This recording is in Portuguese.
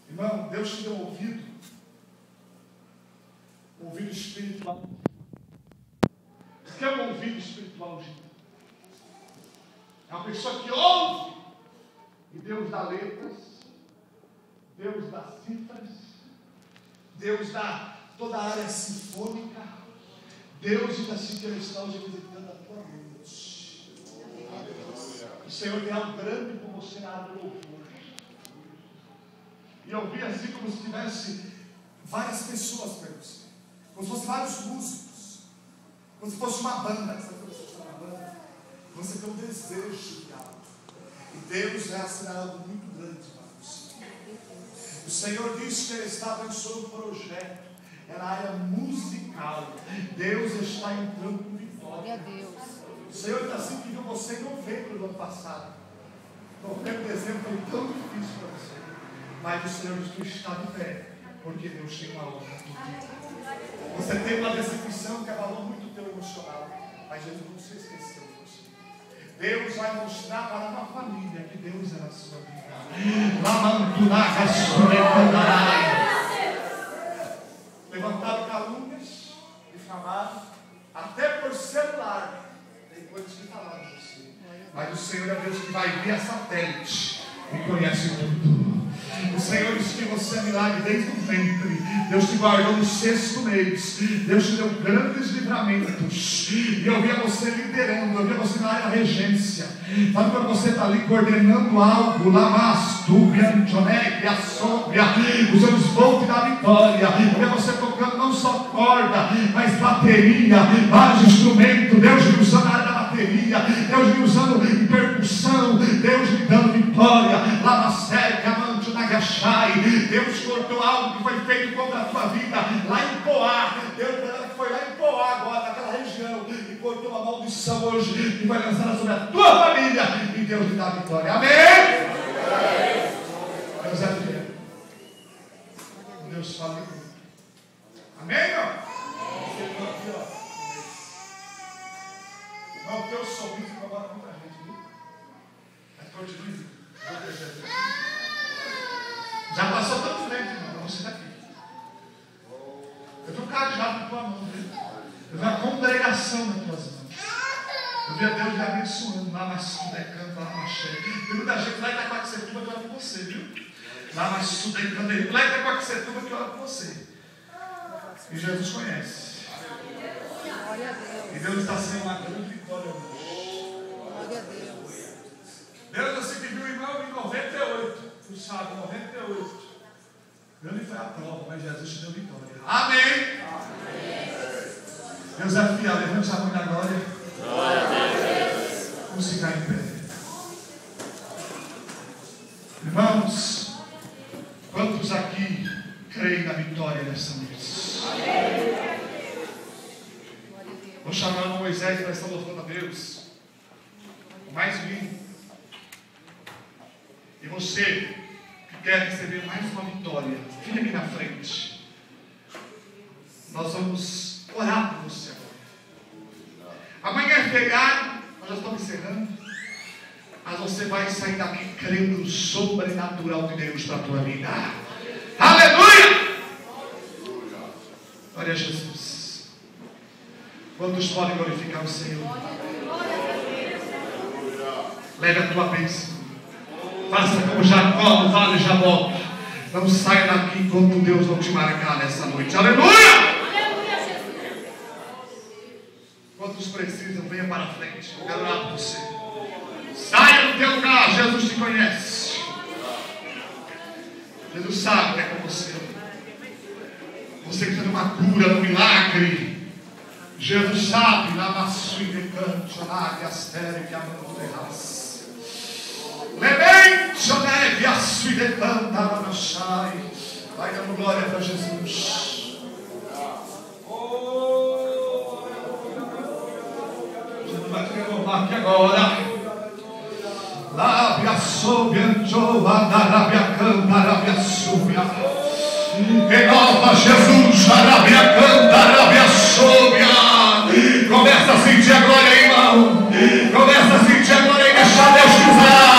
Irmão, Deus te deu um ouvido espiritual. Você quer um ouvido espiritual, gente? É uma pessoa que ouve, e Deus dá letras, Deus dá cifras, Deus dá toda a área sinfônica, Deus ainda se celestial hoje visitando a tua mente. O Senhor tem algo grande com você na área do louvor. E eu vi assim como se tivesse várias pessoas perto de você, como se fossem vários músicos, como se fosse uma banda. Sabe quando você está na banda? Você tem um desejo de algo, e Deus vai assinar algo muito grande para você. O Senhor disse que Ele está abençoando o projeto, é na área musical. Deus está entrando com vitória. O Senhor está assim que viu você em novembro do ano passado. Novembro, dezembro foi tão difícil para você, mas o Senhor diz que está de pé, porque Deus tem uma obra contigo. Você tem uma decepção que abalou muito o teu emocional, mas Jesus não se esqueceu de você. Deus vai mostrar para uma família que Deus é na sua vida. Levantaram calúnias, difamaram, até por celular. Tem coisas que falaram de você, mas o Senhor é Deus que vai via satélite e conhece tudo. O Senhor disse que você é milagre desde o ventre. Deus te guardou no 6º mês. Deus te deu grandes livramentos. E eu via você liderando, eu via você na área regência. Sabe quando você está ali coordenando algo? Lamastúbia, Antonébia, Sóbia. Os seus voltos da vitória. Eu via você tocando não só corda, mas bateria, vários instrumentos. Deus me usando na área da bateria. Deus me usando em percussão. Deus me dando vitória. Lamasteca, Amante, Nagachai. Deus cortou algo que foi feito contra a tua vida lá em Poá. Deus foi lá em Poá agora, naquela região, e cortou uma maldição hoje que vai lançar sobre a tua família, e Deus te dá a vitória. Amém? Deus é fiel. Deus fala comigo. Amém, irmão? Você está aqui, ó. Não, porque eu sou muito que agora muita gente, viu? Mas continue. Já passou tão frente, irmão, você está aqui. Eu vi um cajado na tua mão, viu? Eu vi uma congregação nas tuas mãos. Eu vi a Deus me abençoando. Lá na Sudecanta, lá na Cheia. Tem muita gente lá em Itaquaquecetuba que ora por você, viu? Lá na Sudecanta, lá em Itaquaquecetuba que ora por você. E Jesus conhece. E Deus está sendo uma grande vitória hoje. Deus assim que viu o irmão em 98. Tu sabe, 98. Grande foi a prova, mas Jesus te deu vitória. Amém. Amém. Deus é fiel. Levante a mão da glória. Glória a Deus. Vamos ficar em pé. Irmãos, quantos aqui creem na vitória dessa noite? Amém. Vou chamar o Moisés para estar louvando a Deus. O mais lindo. E você que quer receber mais uma vitória, fique aqui na frente. Nós vamos orar por você agora. Amanhã é feriado, nós já estamos encerrando. Mas você vai sair daqui crendo no sobrenatural de Deus para a tua vida. Aleluia! Glória a Jesus. Quantos podem glorificar o Senhor? Leve a tua bênção. Faça como Jacó no vale de Jabó. Não saia daqui enquanto Deus não te marcar nessa noite. Aleluia! Quantos precisam, venha para a frente. Eu quero orar por você. Saia do teu lugar, Jesus te conhece. Jesus sabe que é com você. Você que está numa cura, num milagre. Jesus sabe, na maçã de canto, na astéria que a mão terraça. Lemente a neve, a sua levanta, a sai. Vai dando glória para Jesus. Jesus vai te renovar aqui agora. Lábia soube, anjoa, arábia canta, arábia súbia. Renova Jesus, arábia canta, arábia súbia. Começa a sentir a glória, irmão. Começa a sentir a glória e deixa Deus te usar.